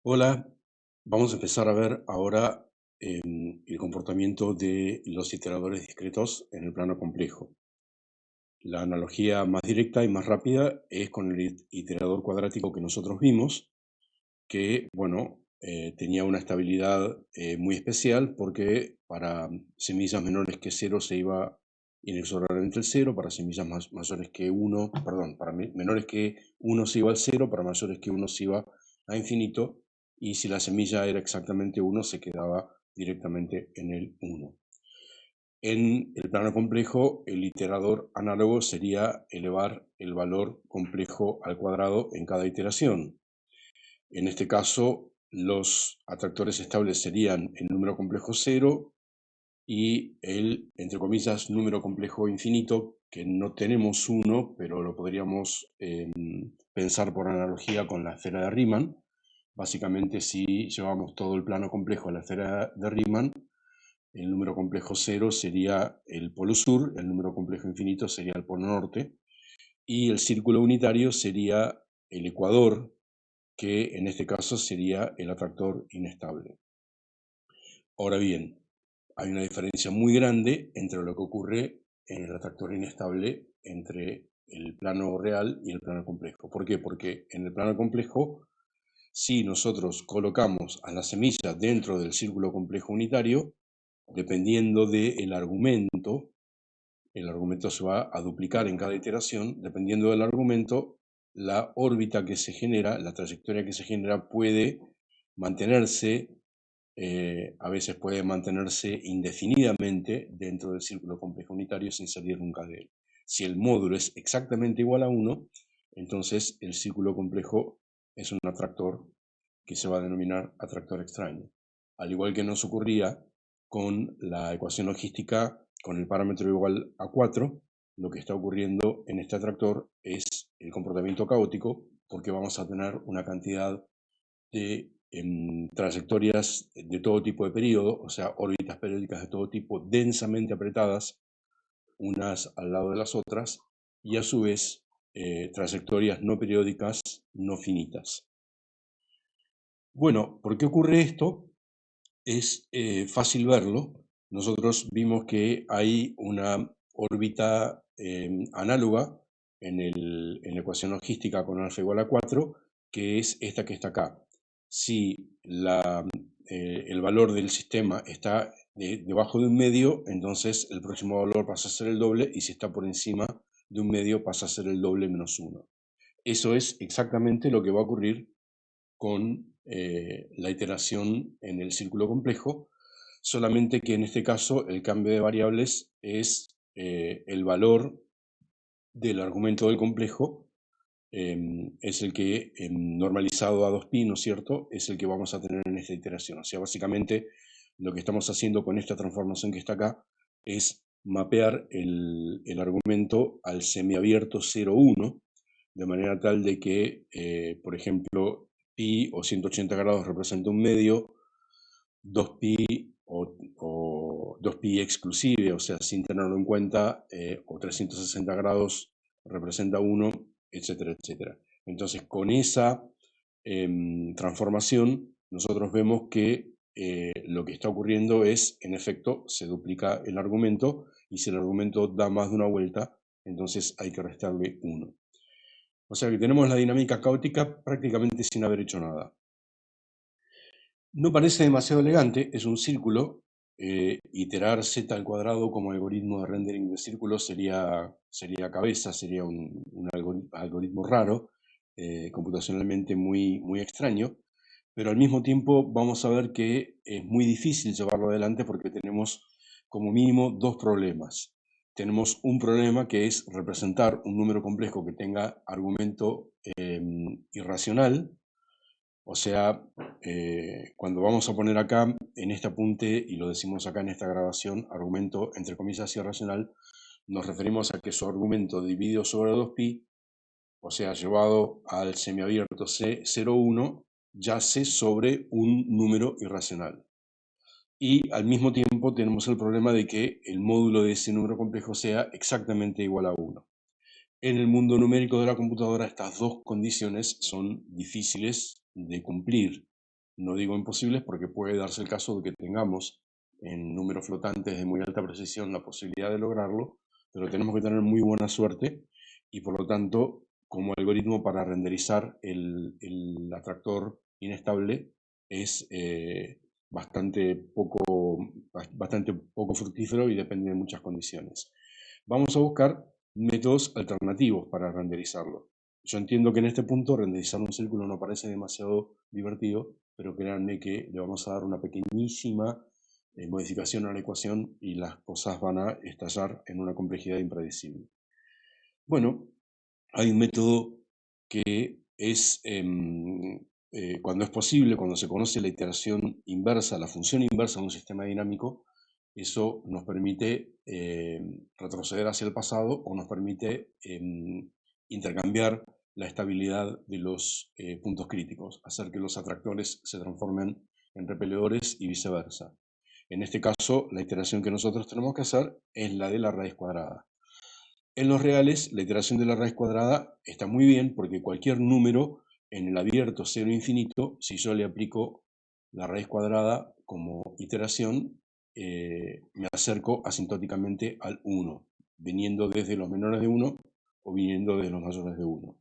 Hola, vamos a empezar a ver ahora el comportamiento de los iteradores discretos en el plano complejo. La analogía más directa y más rápida es con el iterador cuadrático que nosotros vimos, que, bueno, tenía una estabilidad muy especial porque para semillas menores que cero se iba inexorablemente al cero, para semillas mayores que uno, perdón, para menores que uno se iba al cero, para mayores que uno se iba a infinito, y si la semilla era exactamente uno, se quedaba directamente en el uno. En el plano complejo, el iterador análogo sería elevar el valor complejo al cuadrado en cada iteración. En este caso, los atractores estables serían el número complejo cero y el, entre comillas, número complejo infinito, que no tenemos uno, pero lo podríamos pensar por analogía con la esfera de Riemann. Básicamente, si llevamos todo el plano complejo a la esfera de Riemann, el número complejo cero sería el polo sur, el número complejo infinito sería el polo norte, y el círculo unitario sería el ecuador, que en este caso sería el atractor inestable. Ahora bien, hay una diferencia muy grande entre lo que ocurre en el atractor inestable entre el plano real y el plano complejo. ¿Por qué? Porque en el plano complejo, si nosotros colocamos a la semilla dentro del círculo complejo unitario, dependiendo del argumento, el argumento se va a duplicar en cada iteración, dependiendo del argumento, la órbita que se genera, la trayectoria que se genera puede mantenerse, a veces puede mantenerse indefinidamente dentro del círculo complejo unitario sin salir nunca de él. Si el módulo es exactamente igual a 1, entonces el círculo complejo es un atractor que se va a denominar atractor extraño. Al igual que nos ocurría con la ecuación logística con el parámetro igual a 4, lo que está ocurriendo en este atractor es el comportamiento caótico, porque vamos a tener una cantidad de trayectorias de todo tipo de periodo, o sea, órbitas periódicas de todo tipo, densamente apretadas, unas al lado de las otras, y a su vez trayectorias no periódicas, no finitas. Bueno, ¿por qué ocurre esto? Es fácil verlo. Nosotros vimos que hay una órbita análoga en la ecuación logística con alfa igual a 4, que es esta que está acá. Si el valor del sistema está debajo de un medio, entonces el próximo valor pasa a ser el doble, y si está por encima de un medio pasa a ser el doble menos 1. Eso es exactamente lo que va a ocurrir con la iteración en el círculo complejo, solamente que en este caso el cambio de variables es el valor del argumento del complejo, es el que normalizado a 2pi, ¿no es cierto?, es el que vamos a tener en esta iteración. O sea, básicamente lo que estamos haciendo con esta transformación que está acá es mapear el argumento al semiabierto 0,1, de manera tal de que, por ejemplo, pi o 180 grados representa un medio, 2pi o 2pi exclusive, o sea, sin tenerlo en cuenta, o 360 grados representa 1, etcétera, etcétera. Entonces, con esa transformación, nosotros vemos que lo que está ocurriendo es, en efecto, se duplica el argumento, y si el argumento da más de una vuelta, entonces hay que restarle 1. O sea que tenemos la dinámica caótica prácticamente sin haber hecho nada. No parece demasiado elegante, es un círculo. Iterar z al cuadrado como algoritmo de rendering de círculos sería cabeza, sería un algoritmo raro, computacionalmente muy extraño, pero al mismo tiempo vamos a ver que es muy difícil llevarlo adelante porque tenemos como mínimo dos problemas. Tenemos un problema que es representar un número complejo que tenga argumento irracional. O sea, cuando vamos a poner acá en este apunte, y lo decimos acá en esta grabación, argumento entre comillas irracional, nos referimos a que su argumento dividido sobre 2pi, o sea, llevado al semiabierto C01, yace sobre un número irracional. Y al mismo tiempo tenemos el problema de que el módulo de ese número complejo sea exactamente igual a 1. En el mundo numérico de la computadora estas dos condiciones son difíciles de cumplir. No digo imposibles porque puede darse el caso de que tengamos en números flotantes de muy alta precisión la posibilidad de lograrlo, pero tenemos que tener muy buena suerte y por lo tanto, como algoritmo para renderizar el atractor inestable es bastante poco fructífero y depende de muchas condiciones. Vamos a buscar métodos alternativos para renderizarlo. Yo entiendo que en este punto renderizar un círculo no parece demasiado divertido, pero créanme que le vamos a dar una pequeñísima modificación a la ecuación y las cosas van a estallar en una complejidad impredecible. Bueno, hay un método que es, cuando es posible, cuando se conoce la iteración inversa, la función inversa de un sistema dinámico, eso nos permite retroceder hacia el pasado o nos permite intercambiar la estabilidad de los puntos críticos, hacer que los atractores se transformen en repeledores y viceversa. En este caso, la iteración que nosotros tenemos que hacer es la de la raíz cuadrada. En los reales, la iteración de la raíz cuadrada está muy bien porque cualquier número en el abierto cero infinito, si yo le aplico la raíz cuadrada como iteración, me acerco asintóticamente al 1, viniendo desde los menores de 1 o viniendo desde los mayores de 1.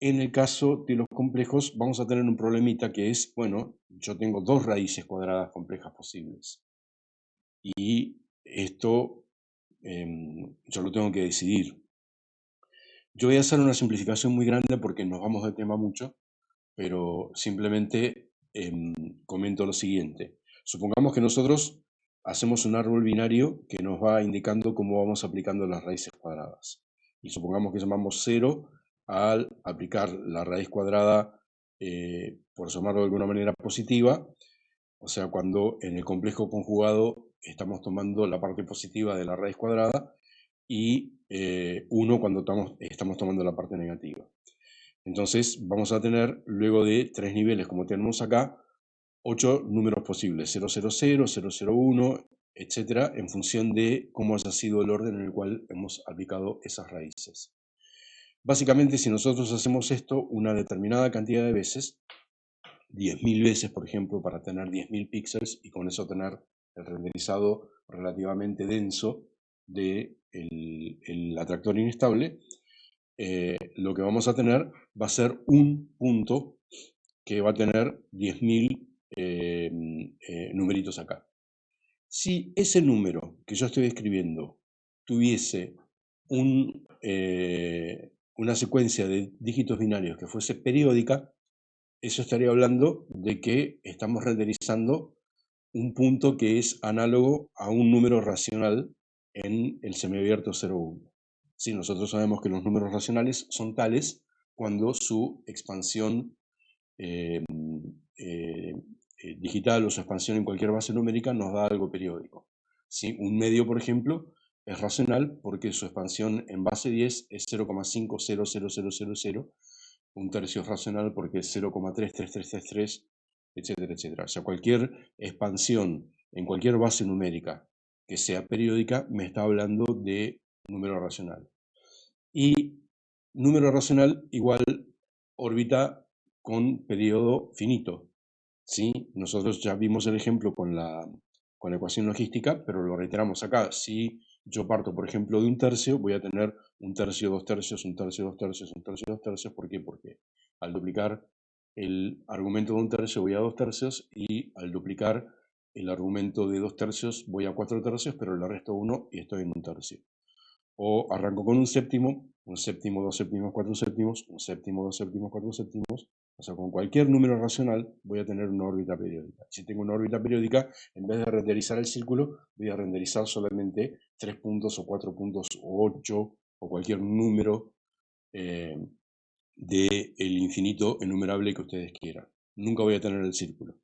En el caso de los complejos vamos a tener un problemita que es, bueno, yo tengo dos raíces cuadradas complejas posibles y esto yo lo tengo que decidir. Yo voy a hacer una simplificación muy grande porque nos vamos de tema mucho, pero simplemente comento lo siguiente. Supongamos que nosotros hacemos un árbol binario que nos va indicando cómo vamos aplicando las raíces cuadradas. Y supongamos que llamamos 0 al aplicar la raíz cuadrada, por llamarlo de alguna manera positiva, o sea, cuando en el complejo conjugado estamos tomando la parte positiva de la raíz cuadrada, y 1 cuando estamos tomando la parte negativa. Entonces vamos a tener, luego de 3 niveles como tenemos acá, 8 números posibles, 000, 001, etcétera, en función de cómo haya sido el orden en el cual hemos aplicado esas raíces. Básicamente, si nosotros hacemos esto una determinada cantidad de veces, 10.000 veces, por ejemplo, para tener 10.000 píxeles y con eso tener el renderizado relativamente denso del el atractor inestable, lo que vamos a tener va a ser un punto que va a tener 10.000 numeritos acá. Si ese número que yo estoy describiendo tuviese una secuencia de dígitos binarios que fuese periódica, eso estaría hablando de que estamos renderizando un punto que es análogo a un número racional en el semiabierto 0,1. Sí, nosotros sabemos que los números racionales son tales cuando su expansión eh, eh, digital o su expansión en cualquier base numérica nos da algo periódico. ¿Sí? Un medio, por ejemplo, es racional porque su expansión en base 10 es 0,5000000, un tercio es racional porque es 0,33333, etcétera, etcétera. O sea, cualquier expansión en cualquier base numérica que sea periódica me está hablando de número racional. Y número racional igual órbita con periodo finito. ¿Sí? Nosotros ya vimos el ejemplo con la ecuación logística, pero lo reiteramos acá. Si yo parto, por ejemplo, de un tercio, voy a tener un tercio, dos tercios, un tercio, dos tercios, un tercio, dos tercios. ¿Por qué? Porque al duplicar el argumento de un tercio voy a dos tercios y al duplicar el argumento de dos tercios voy a cuatro tercios, pero le resto uno y estoy en un tercio. O arranco con un séptimo, dos séptimos, cuatro séptimos, un séptimo, dos séptimos, cuatro séptimos. O sea, con cualquier número racional voy a tener una órbita periódica. Si tengo una órbita periódica, en vez de renderizar el círculo, voy a renderizar solamente 3 puntos o 4 puntos o 8 o cualquier número eh, del infinito enumerable que ustedes quieran. Nunca voy a tener el círculo.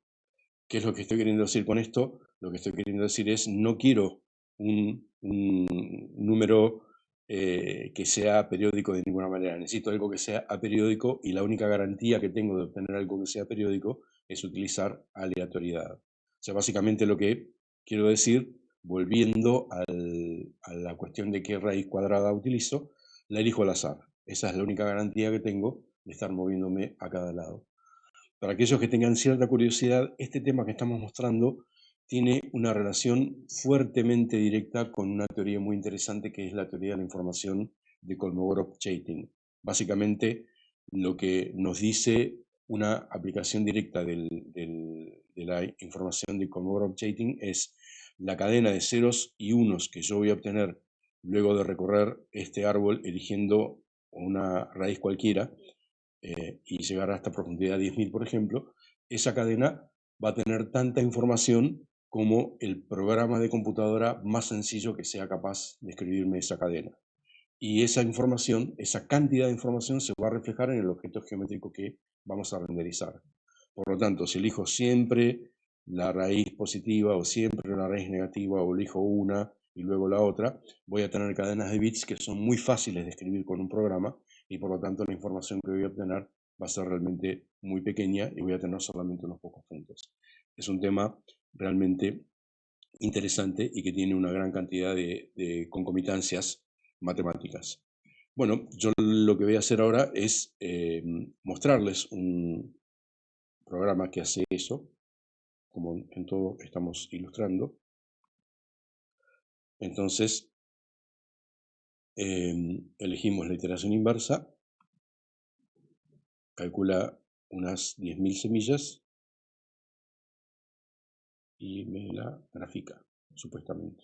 ¿Qué es lo que estoy queriendo decir con esto? Lo que estoy queriendo decir es, no quiero un número que sea periódico de ninguna manera. Necesito algo que sea aperiódico y la única garantía que tengo de obtener algo que sea periódico es utilizar aleatoriedad. O sea, básicamente lo que quiero decir, volviendo a la cuestión de qué raíz cuadrada utilizo, la elijo al azar. Esa es la única garantía que tengo de estar moviéndome a cada lado. Para aquellos que tengan cierta curiosidad, este tema que estamos mostrando tiene una relación fuertemente directa con una teoría muy interesante que es la teoría de la información de Kolmogorov-Chaitin. Básicamente, lo que nos dice una aplicación directa de la información de Kolmogorov-Chaitin es la cadena de ceros y unos que yo voy a obtener luego de recorrer este árbol eligiendo una raíz cualquiera, y llegar hasta profundidad 10.000, por ejemplo, esa cadena va a tener tanta información como el programa de computadora más sencillo que sea capaz de escribirme esa cadena. Y esa información, esa cantidad de información se va a reflejar en el objeto geométrico que vamos a renderizar. Por lo tanto, si elijo siempre la raíz positiva o siempre la raíz negativa o elijo una y luego la otra, voy a tener cadenas de bits que son muy fáciles de escribir con un programa y por lo tanto la información que voy a obtener va a ser realmente muy pequeña y voy a tener solamente unos pocos puntos. Es un tema realmente interesante y que tiene una gran cantidad de concomitancias matemáticas. Bueno, yo lo que voy a hacer ahora es mostrarles un programa que hace eso, como en todo estamos ilustrando. Entonces, elegimos la iteración inversa, calcula unas 10.000 semillas y me la grafica, supuestamente.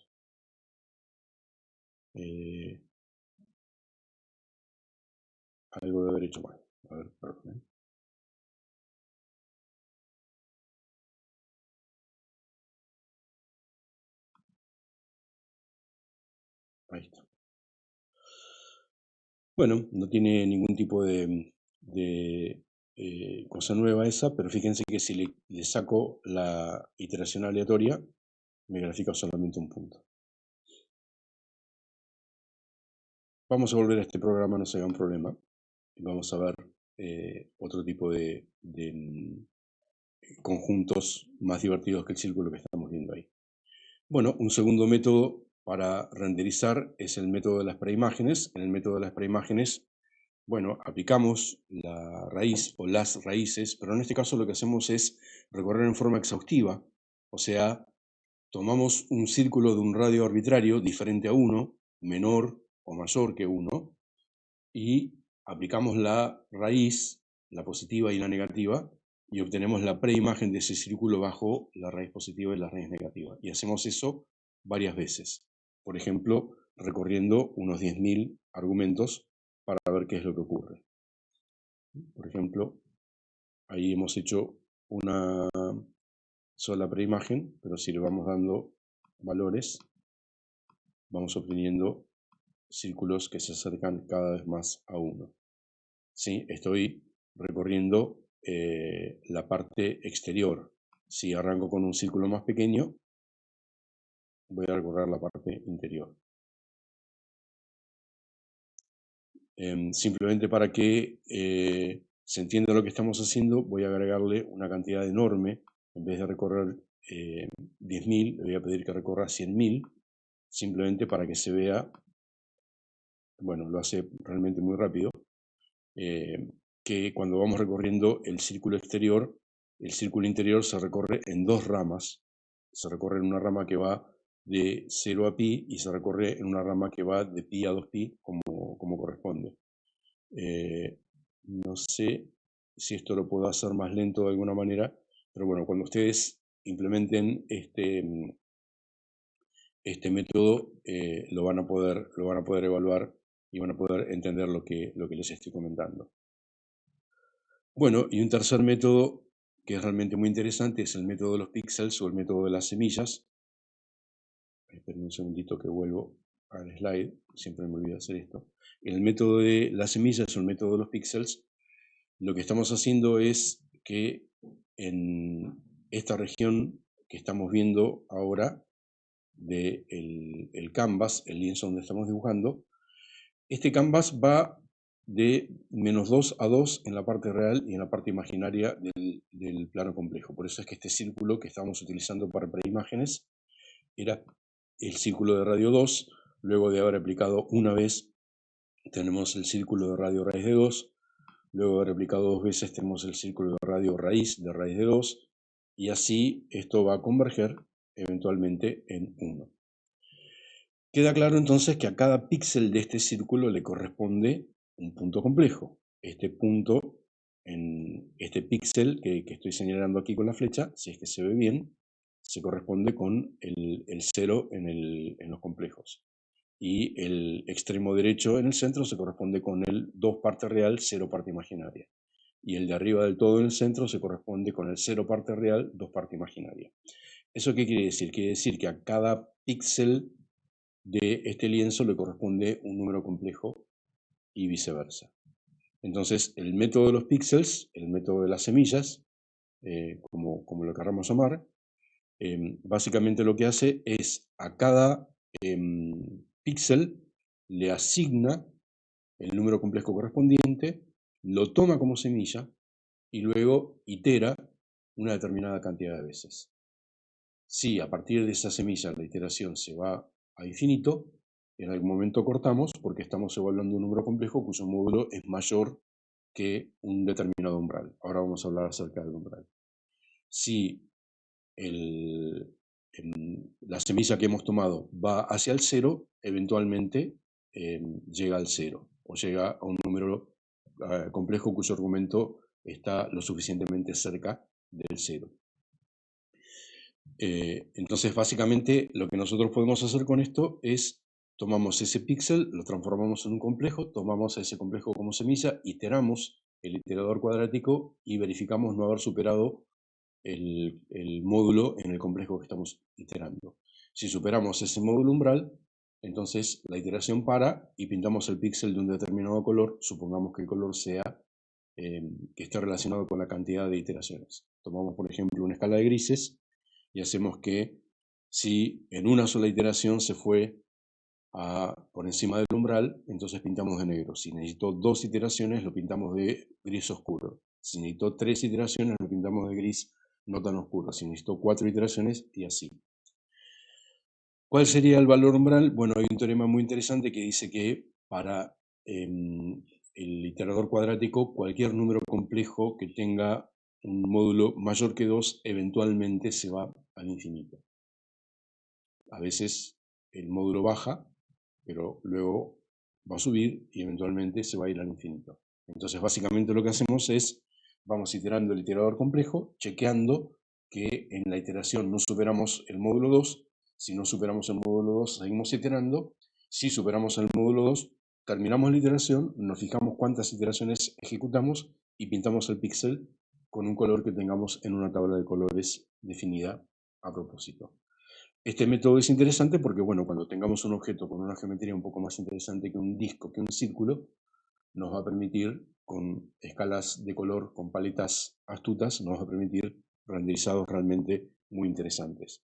Algo de haber hecho mal. A ver, perdón. Ahí está. Bueno, no tiene ningún tipo de cosa nueva esa, pero fíjense que si le saco la iteración aleatoria, me grafica solamente un punto. Vamos a volver a este programa, no será un problema. Vamos a ver otro tipo de conjuntos más divertidos que el círculo que estamos viendo ahí. Bueno, un segundo método para renderizar es el método de las preimágenes. En el método de las preimágenes, bueno, aplicamos la raíz o las raíces, pero en este caso lo que hacemos es recorrer en forma exhaustiva, o sea, tomamos un círculo de un radio arbitrario diferente a 1, menor o mayor que 1, y aplicamos la raíz, la positiva y la negativa, y obtenemos la preimagen de ese círculo bajo la raíz positiva y la raíz negativa. Y hacemos eso varias veces. Por ejemplo, recorriendo unos 10.000 argumentos para ver qué es lo que ocurre. Por ejemplo, ahí hemos hecho una sola preimagen, pero si le vamos dando valores, vamos obteniendo círculos que se acercan cada vez más a 1. ¿Sí? Estoy recorriendo la parte exterior. Si arranco con un círculo más pequeño, voy a recorrer la parte interior. Simplemente para que se entienda lo que estamos haciendo, voy a agregarle una cantidad enorme. En vez de recorrer 10.000, le voy a pedir que recorra 100.000, simplemente para que se vea, bueno, lo hace realmente muy rápido, que cuando vamos recorriendo el círculo exterior, el círculo interior se recorre en dos ramas. Se recorre en una rama que va de 0 a pi y se recorre en una rama que va de pi a 2pi, como corresponde. No sé si esto lo puedo hacer más lento de alguna manera, pero bueno, cuando ustedes implementen este método, lo van a poder evaluar y van a poder entender lo que les estoy comentando. Bueno, y un tercer método que es realmente muy interesante es el método de los píxeles o el método de las semillas. Esperen un segundito que vuelvo al slide, siempre me olvido hacer esto. El método de las semillas o el método de los píxeles, lo que estamos haciendo es que en esta región que estamos viendo ahora del el canvas, el lienzo donde estamos dibujando, este canvas va de -2 a 2 en la parte real y en la parte imaginaria del plano complejo. Por eso es que este círculo que estábamos utilizando para preimágenes era el círculo de radio 2. Luego de haber aplicado una vez, tenemos el círculo de radio raíz de 2. luego de replicado 2 veces tenemos el círculo de radio raíz de 2, y así esto va a converger eventualmente en 1. Queda claro entonces que a cada píxel de este círculo le corresponde un punto complejo. Este punto, en este píxel que estoy señalando aquí con la flecha, si es que se ve bien, se corresponde con el 0 en los complejos. Y el extremo derecho en el centro se corresponde con el 2 parte real, 0 parte imaginaria. Y el de arriba del todo en el centro se corresponde con el 0 parte real, 2 parte imaginaria. ¿Eso qué quiere decir? Quiere decir que a cada píxel de este lienzo le corresponde un número complejo y viceversa. Entonces, el método de los píxeles, el método de las semillas, como lo queramos llamar, básicamente lo que hace es a cada píxel le asigna el número complejo correspondiente, lo toma como semilla y luego itera una determinada cantidad de veces. Si a partir de esa semilla la iteración se va a infinito, en algún momento cortamos porque estamos evaluando un número complejo cuyo módulo es mayor que un determinado umbral. Ahora vamos a hablar acerca del umbral. Si la semilla que hemos tomado va hacia el 0, eventualmente llega al 0 o llega a un número complejo cuyo argumento está lo suficientemente cerca del 0. Entonces, básicamente, lo que nosotros podemos hacer con esto es tomamos ese píxel, lo transformamos en un complejo, tomamos a ese complejo como semilla, iteramos el iterador cuadrático y verificamos no haber superado el módulo en el complejo que estamos iterando. Si superamos ese módulo umbral, entonces la iteración para y pintamos el píxel de un determinado color, supongamos que el color sea que esté relacionado con la cantidad de iteraciones. Tomamos, por ejemplo, una escala de grises y hacemos que si en una sola iteración se fue por encima del umbral, entonces pintamos de negro. Si necesito 2 iteraciones, lo pintamos de gris oscuro. Si necesito 3 iteraciones, lo pintamos de gris no tan oscuro. Si necesito 4 iteraciones, y así. ¿Cuál sería el valor umbral? Bueno, hay un teorema muy interesante que dice que para el iterador cuadrático, cualquier número complejo que tenga un módulo mayor que 2, eventualmente se va al infinito. A veces el módulo baja, pero luego va a subir y eventualmente se va a ir al infinito. Entonces, básicamente lo que hacemos es, vamos iterando el iterador complejo, chequeando que en la iteración no superamos el módulo 2. Si no superamos el módulo 2, seguimos iterando. Si superamos el módulo 2, terminamos la iteración, nos fijamos cuántas iteraciones ejecutamos y pintamos el píxel con un color que tengamos en una tabla de colores definida a propósito. Este método es interesante porque, bueno, cuando tengamos un objeto con una geometría un poco más interesante que un disco, que un círculo, nos va a permitir, con escalas de color, con paletas astutas, nos va a permitir renderizados realmente muy interesantes.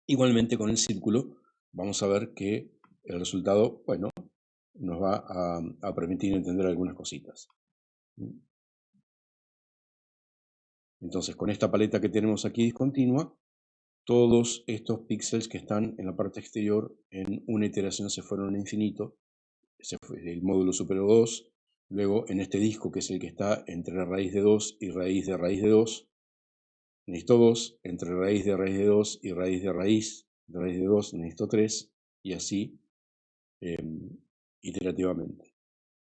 Igualmente con el círculo, vamos a ver que el resultado, bueno, nos va a permitir entender algunas cositas. Entonces, con esta paleta que tenemos aquí discontinua, todos estos píxeles que están en la parte exterior en una iteración se fueron al infinito, el módulo superó 2, luego en este disco que es el que está entre raíz de 2 y raíz de raíz de 2, necesito 2, entre raíz de 2 y raíz de raíz de 2 necesito 3, y así iterativamente.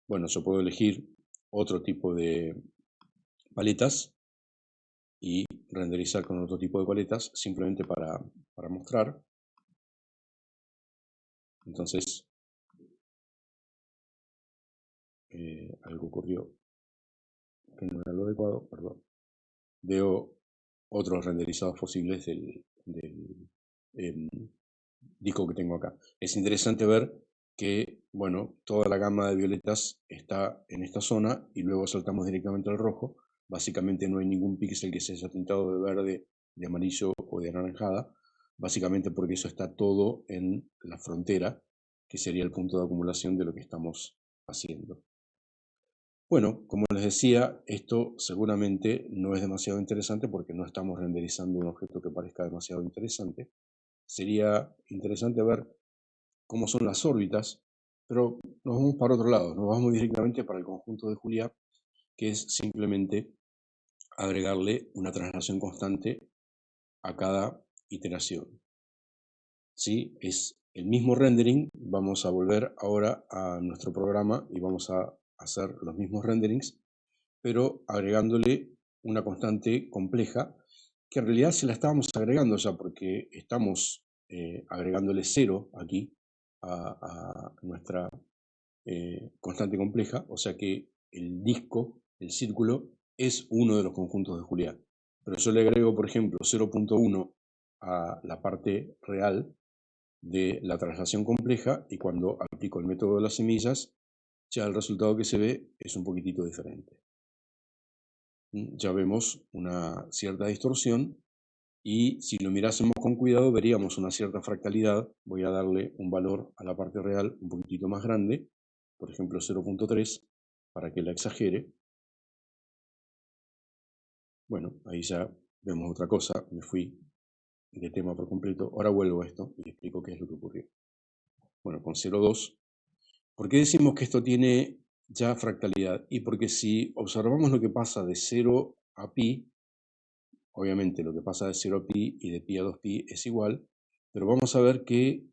Bueno, yo puedo elegir otro tipo de paletas y renderizar con otro tipo de paletas simplemente para mostrar. Entonces, algo ocurrió que no era lo adecuado, perdón. Veo otros renderizados posibles del disco que tengo acá. Es interesante ver que, bueno, toda la gama de violetas está en esta zona y luego saltamos directamente al rojo. Básicamente no hay ningún píxel que se haya pintado de verde, de amarillo o de anaranjada, básicamente porque eso está todo en la frontera, que sería el punto de acumulación de lo que estamos haciendo. Bueno, como les decía, esto seguramente no es demasiado interesante porque no estamos renderizando un objeto que parezca demasiado interesante. Sería interesante ver cómo son las órbitas, pero nos vamos para otro lado, nos vamos directamente para el conjunto de Julia que es simplemente agregarle una traslación constante a cada iteración. ¿Sí? Es el mismo rendering. Vamos a volver ahora a nuestro programa y vamos a hacer los mismos renderings, pero agregándole una constante compleja, que en realidad se la estábamos agregando ya porque estamos agregándole 0 aquí a nuestra constante compleja, o sea que el disco, el círculo, es uno de los conjuntos de Juliá. Pero yo le agrego, por ejemplo, 0.1 a la parte real de la traslación compleja y cuando aplico el método de las semillas, ya el resultado que se ve es un poquitito diferente. Ya vemos una cierta distorsión y si lo mirásemos con cuidado veríamos una cierta fractalidad. Voy a darle un valor a la parte real un poquitito más grande, por ejemplo 0.3, para que la exagere. Bueno, ahí ya vemos otra cosa, me fui de tema por completo. Ahora vuelvo a esto y explico qué es lo que ocurrió. Bueno, con 0.2. ¿Por qué decimos que esto tiene ya fractalidad? Y porque si observamos lo que pasa de 0 a pi, obviamente lo que pasa de 0 a pi y de pi a 2pi es igual, pero vamos a ver que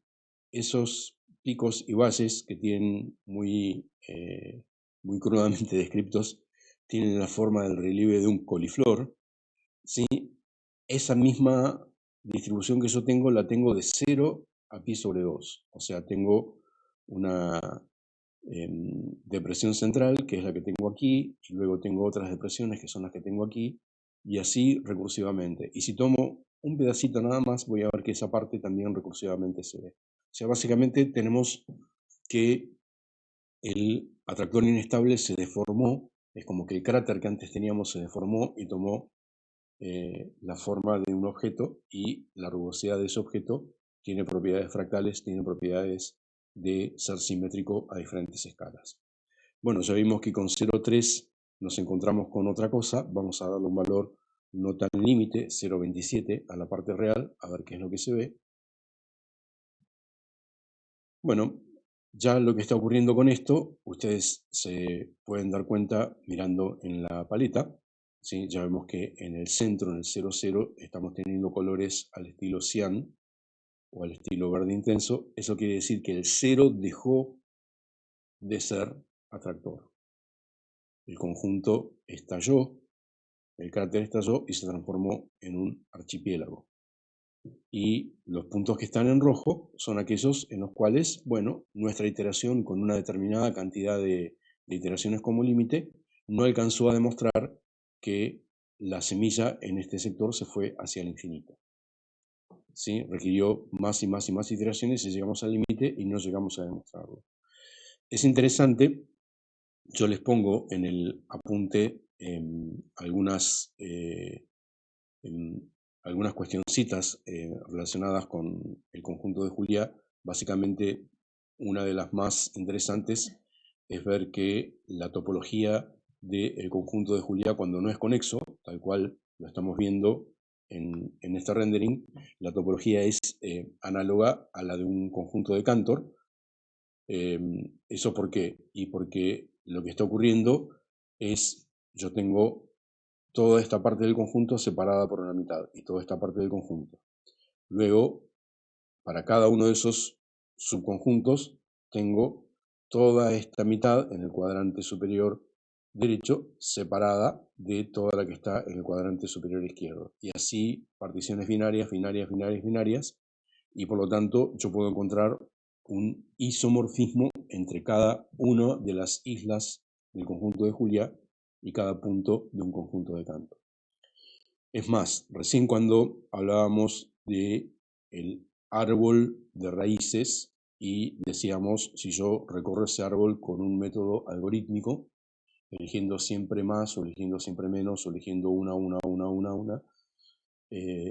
esos picos y valles que tienen muy crudamente descriptos, tienen la forma del relieve de un coliflor, ¿sí? Esa misma distribución que yo tengo la tengo de 0 a pi sobre 2, o sea, tengo una depresión central, que es la que tengo aquí, y luego tengo otras depresiones que son las que tengo aquí, y así recursivamente. Y si tomo un pedacito nada más, voy a ver que esa parte también recursivamente se ve. O sea, básicamente tenemos que el atractor inestable se deformó, es como que el cráter que antes teníamos se deformó y tomó la forma de un objeto, y la rugosidad de ese objeto tiene propiedades fractales, tiene propiedades de ser simétrico a diferentes escalas. Bueno, ya vimos que con 0,3 nos encontramos con otra cosa. Vamos a darle un valor no tan límite, 0,27 a la parte real, a ver qué es lo que se ve. Bueno, ya lo que está ocurriendo con esto, ustedes se pueden dar cuenta mirando en la paleta, ¿sí? Ya vemos que en el centro, en el 0,0, estamos teniendo colores al estilo cian o al estilo verde intenso. Eso quiere decir que el 0 dejó de ser atractor. El conjunto estalló, el cráter estalló y se transformó en un archipiélago. Y los puntos que están en rojo son aquellos en los cuales, bueno, nuestra iteración con una determinada cantidad de iteraciones como límite no alcanzó a demostrar que la semilla en este sector se fue hacia el infinito. ¿Sí? Requirió más y más y más iteraciones y llegamos al límite y no llegamos a demostrarlo. Es interesante, yo les pongo en el apunte algunas cuestioncitas relacionadas con el conjunto de Juliá. Básicamente, una de las más interesantes es ver que la topología del conjunto de Juliá, cuando no es conexo, tal cual lo estamos viendo en este rendering, la topología es análoga a la de un conjunto de Cantor. ¿Eso por qué? Y porque lo que está ocurriendo es, yo tengo toda esta parte del conjunto separada por una mitad y toda esta parte del conjunto. Luego, para cada uno de esos subconjuntos, tengo toda esta mitad en el cuadrante superior derecho separada de toda la que está en el cuadrante superior izquierdo. Y así, particiones binarias, binarias, binarias, binarias, y por lo tanto yo puedo encontrar un isomorfismo entre cada una de las islas del conjunto de Juliá y cada punto de un conjunto de Cantor. Es más, recién cuando hablábamos de el árbol de raíces y decíamos, si yo recorro ese árbol con un método algorítmico, eligiendo siempre más o eligiendo siempre menos o eligiendo una,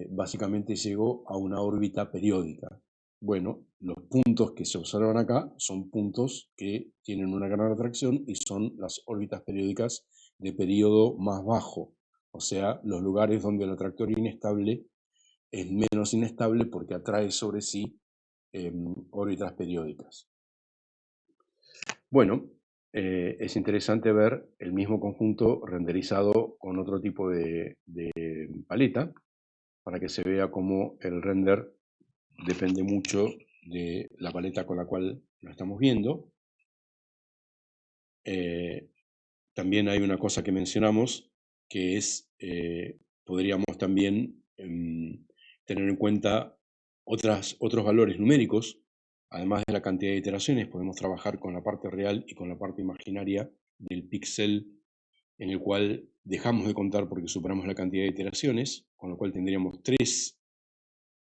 básicamente llego a una órbita periódica. Bueno, los puntos que se observan acá son puntos que tienen una gran atracción y son las órbitas periódicas de periodo más bajo, o sea, los lugares donde el atractor inestable es menos inestable porque atrae sobre sí órbitas periódicas. Bueno, es interesante ver el mismo conjunto renderizado con otro tipo de paleta, para que se vea cómo el render depende mucho de la paleta con la cual lo estamos viendo. También hay una cosa que mencionamos, que es, podríamos también tener en cuenta otros valores numéricos. Además de la cantidad de iteraciones, podemos trabajar con la parte real y con la parte imaginaria del píxel, en el cual dejamos de contar porque superamos la cantidad de iteraciones, con lo cual tendríamos 3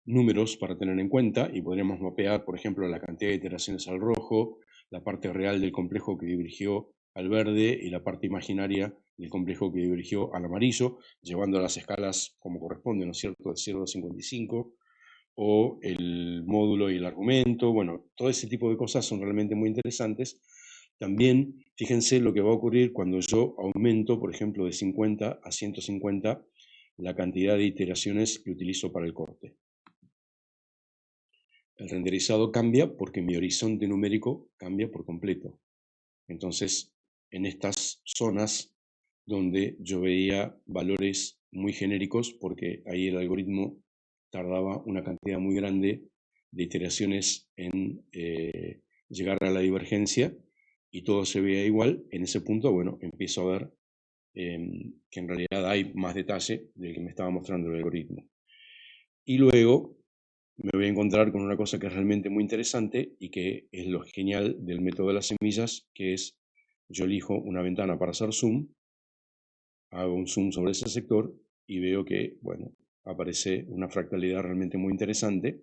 números para tener en cuenta y podríamos mapear, por ejemplo, la cantidad de iteraciones al rojo, la parte real del complejo que dirigió al verde y la parte imaginaria del complejo que dirigió al amarillo, llevando las escalas como corresponde, ¿no es cierto?, de 0 a 55, o el módulo y el argumento. Bueno, todo ese tipo de cosas son realmente muy interesantes. También fíjense lo que va a ocurrir cuando yo aumento, por ejemplo, de 50 a 150 la cantidad de iteraciones que utilizo para el corte. El renderizado cambia porque mi horizonte numérico cambia por completo. Entonces, en estas zonas donde yo veía valores muy genéricos, porque ahí el algoritmo tardaba una cantidad muy grande de iteraciones en llegar a la divergencia y todo se veía igual, en ese punto, bueno, empiezo a ver que en realidad hay más detalle del que me estaba mostrando el algoritmo. Y luego me voy a encontrar con una cosa que es realmente muy interesante y que es lo genial del método de las semillas, que es, yo elijo una ventana para hacer zoom, hago un zoom sobre ese sector y veo que, bueno, aparece una fractalidad realmente muy interesante,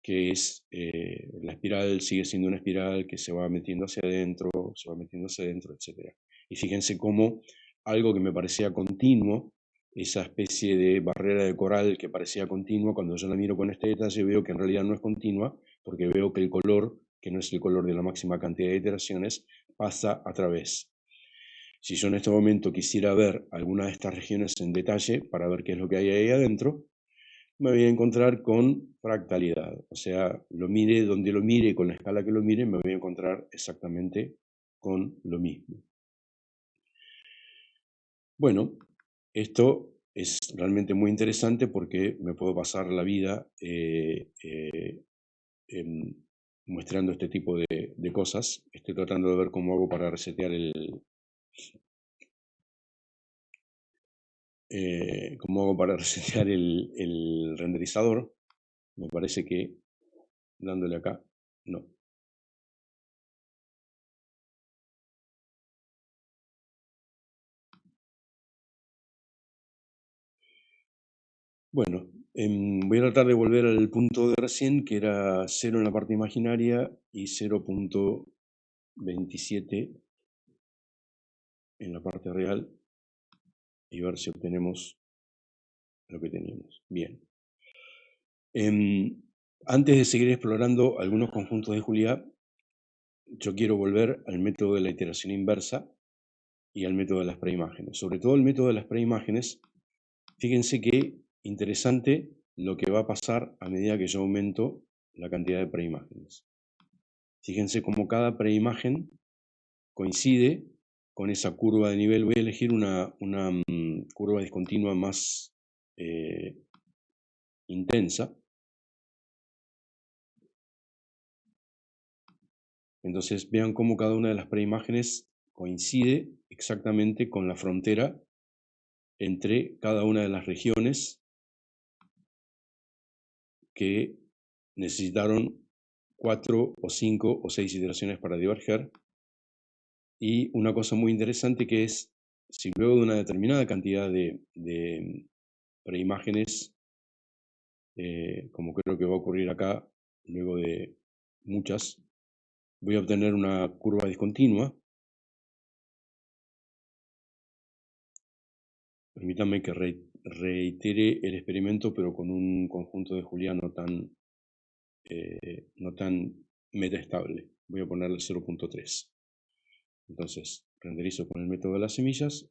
que es la espiral sigue siendo una espiral que se va metiendo hacia adentro, se va metiendo hacia adentro, etc. Y fíjense cómo algo que me parecía continuo, esa especie de barrera de coral que parecía continua, cuando yo la miro con este detalle veo que en realidad no es continua, porque veo que el color, que no es el color de la máxima cantidad de iteraciones, pasa a través. Si yo en este momento quisiera ver alguna de estas regiones en detalle para ver qué es lo que hay ahí adentro, me voy a encontrar con fractalidad. O sea, lo mire donde lo mire, con la escala que lo mire, me voy a encontrar exactamente con lo mismo. Bueno, esto es realmente muy interesante porque me puedo pasar la vida mostrando este tipo de cosas. Estoy tratando de ver cómo hago para resetear el renderizador. Me parece que dándole acá, no. Bueno, voy a tratar de volver al punto de recién, que era 0 en la parte imaginaria y 0.27 en la parte real, y ver si obtenemos lo que teníamos. Bien. Antes de seguir explorando algunos conjuntos de Julia, yo quiero volver al método de la iteración inversa y al método de las preimágenes. Sobre todo el método de las preimágenes, fíjense qué interesante lo que va a pasar a medida que yo aumento la cantidad de preimágenes. Fíjense cómo cada preimagen coincide con esa curva de nivel. Voy a elegir una curva discontinua más intensa. Entonces vean cómo cada una de las preimágenes coincide exactamente con la frontera entre cada una de las regiones que necesitaron 4 o 5 o 6 iteraciones para diverger. Y una cosa muy interesante que es, si luego de una determinada cantidad de preimágenes, como creo que va a ocurrir acá, luego de muchas, voy a obtener una curva discontinua. Permítanme que reitere el experimento, pero con un conjunto de Julia no tan metaestable. Voy a ponerle 0.3. Entonces, renderizo con el método de las semillas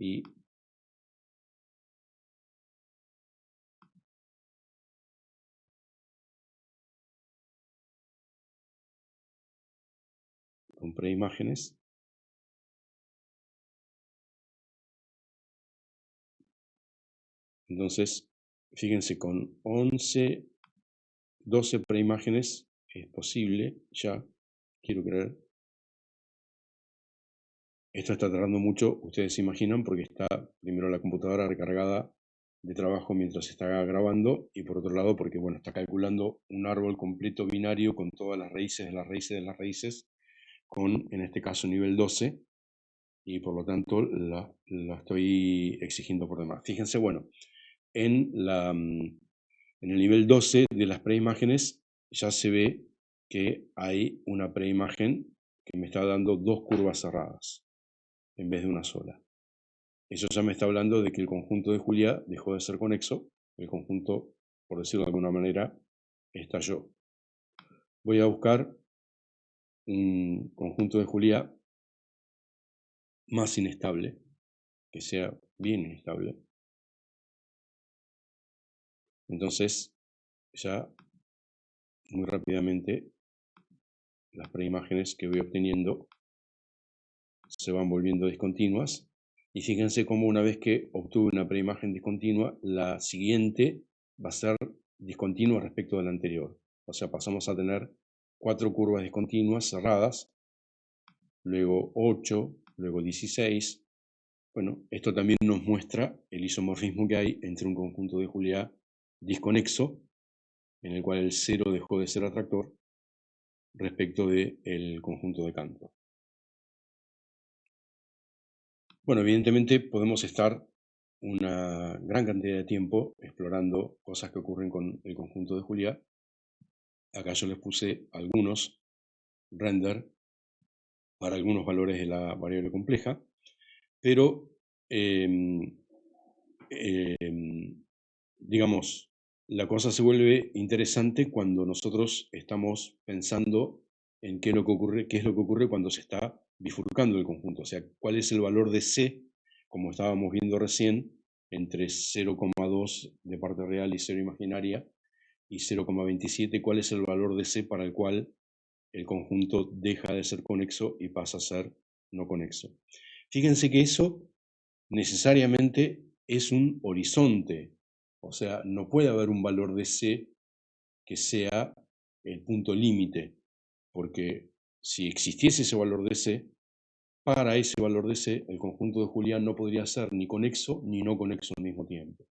y con preimágenes. Entonces, fíjense, con 11, 12 preimágenes es posible, ya, quiero creer. Esto está tardando mucho, ustedes se imaginan, porque está primero la computadora recargada de trabajo mientras está grabando, y por otro lado porque, bueno, está calculando un árbol completo binario con todas las raíces de las raíces de las raíces, con, en este caso, nivel 12, y por lo tanto la estoy exigiendo por demás. Fíjense, bueno, en el nivel 12 de las preimágenes ya se ve que hay una preimagen que me está dando dos curvas cerradas en vez de una sola. Eso ya me está hablando de que el conjunto de Julia dejó de ser conexo, el conjunto, por decirlo de alguna manera, estalló. Voy a buscar un conjunto de Julia más inestable, que sea bien inestable. Entonces, ya muy rápidamente las preimágenes que voy obteniendo se van volviendo discontinuas. Y fíjense cómo una vez que obtuve una preimagen discontinua, la siguiente va a ser discontinua respecto de la anterior. O sea, pasamos a tener 4 curvas discontinuas cerradas, luego 8, luego 16. Bueno, esto también nos muestra el isomorfismo que hay entre un conjunto de Julia disconexo, en el cual el cero dejó de ser atractor, respecto del conjunto de Cantor. Bueno, evidentemente podemos estar una gran cantidad de tiempo explorando cosas que ocurren con el conjunto de Julia. Acá yo les puse algunos render para algunos valores de la variable compleja, pero digamos, la cosa se vuelve interesante cuando nosotros estamos pensando en qué es lo que ocurre cuando se está bifurcando el conjunto, o sea, cuál es el valor de C, como estábamos viendo recién, entre 0,2 de parte real y 0 imaginaria, y 0,27, cuál es el valor de C para el cual el conjunto deja de ser conexo y pasa a ser no conexo. Fíjense que eso necesariamente es un horizonte, o sea, no puede haber un valor de C que sea el punto límite, porque si existiese ese valor de C, para ese valor de C, el conjunto de Julián no podría ser ni conexo ni no conexo al mismo tiempo.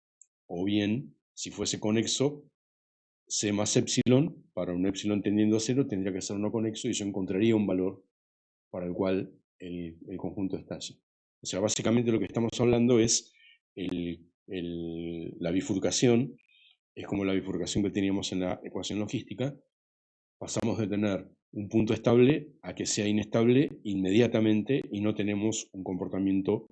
O bien, si fuese conexo, C más epsilon, para un epsilon tendiendo a 0, tendría que ser no conexo y yo encontraría un valor para el cual el conjunto estalla. O sea, básicamente lo que estamos hablando es la bifurcación, es como la bifurcación que teníamos en la ecuación logística. Pasamos de tener un punto estable a que sea inestable inmediatamente y no tenemos un comportamiento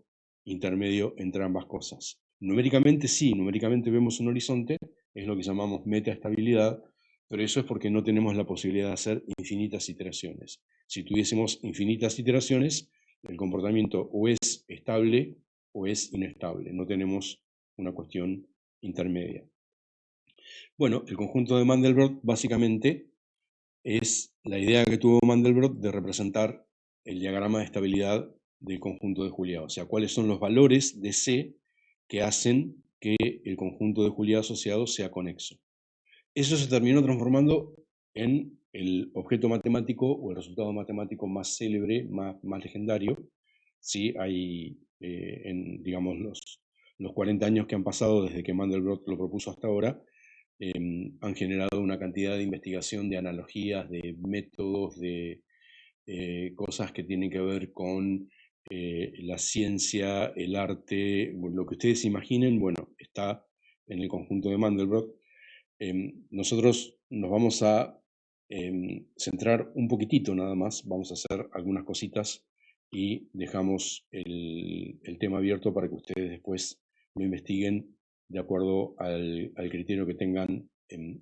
intermedio entre ambas cosas. Numéricamente sí, numéricamente vemos un horizonte, es lo que llamamos metaestabilidad, pero eso es porque no tenemos la posibilidad de hacer infinitas iteraciones. Si tuviésemos infinitas iteraciones, el comportamiento o es estable o es inestable, no tenemos una cuestión intermedia. Bueno, el conjunto de Mandelbrot básicamente es la idea que tuvo Mandelbrot de representar el diagrama de estabilidad del conjunto de Julia, o sea, cuáles son los valores de C que hacen que el conjunto de Julia asociado sea conexo. Eso se terminó transformando en el objeto matemático o el resultado matemático más célebre, más legendario. Sí, hay, digamos, los 40 años que han pasado desde que Mandelbrot lo propuso hasta ahora, han generado una cantidad de investigación, de analogías, de métodos, de cosas que tienen que ver con la ciencia, el arte, lo que ustedes imaginen, bueno, está en el conjunto de Mandelbrot. Nosotros nos vamos a centrar un poquitito nada más, vamos a hacer algunas cositas y dejamos el tema abierto para que ustedes después lo investiguen de acuerdo al criterio que tengan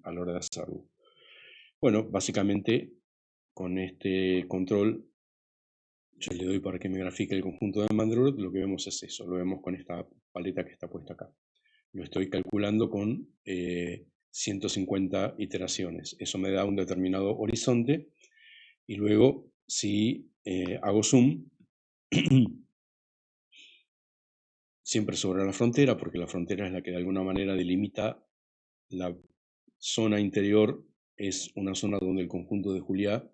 a la hora de hacerlo. Bueno, básicamente con este control yo le doy para que me grafique el conjunto de Mandelbrot, lo que vemos es eso, lo vemos con esta paleta que está puesta acá. Lo estoy calculando con 150 iteraciones. Eso me da un determinado horizonte y luego si hago zoom, siempre sobre la frontera, porque la frontera es la que de alguna manera delimita la zona interior, es una zona donde el conjunto de Juliá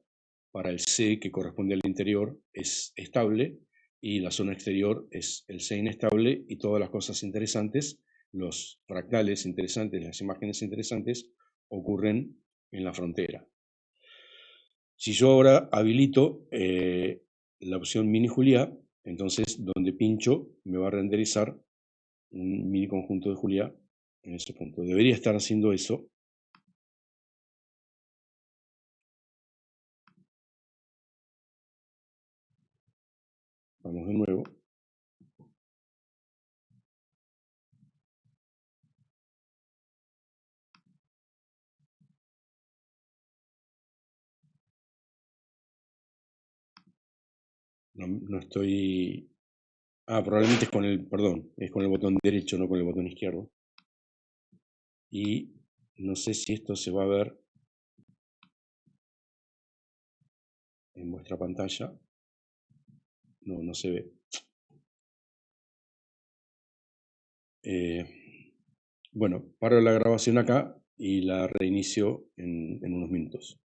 para el C que corresponde al interior es estable, y la zona exterior es el C inestable, y todas las cosas interesantes, los fractales interesantes, las imágenes interesantes, ocurren en la frontera. Si yo ahora habilito la opción mini Juliá, entonces donde pincho me va a renderizar un mini conjunto de Juliá en ese punto. Debería estar haciendo eso. Vamos de nuevo. No estoy... Ah, probablemente es con el, perdón, es con el botón derecho, no con el botón izquierdo. Y no sé si esto se va a ver en vuestra pantalla. No, no se ve. Bueno, paro la grabación acá y la reinicio en unos minutos.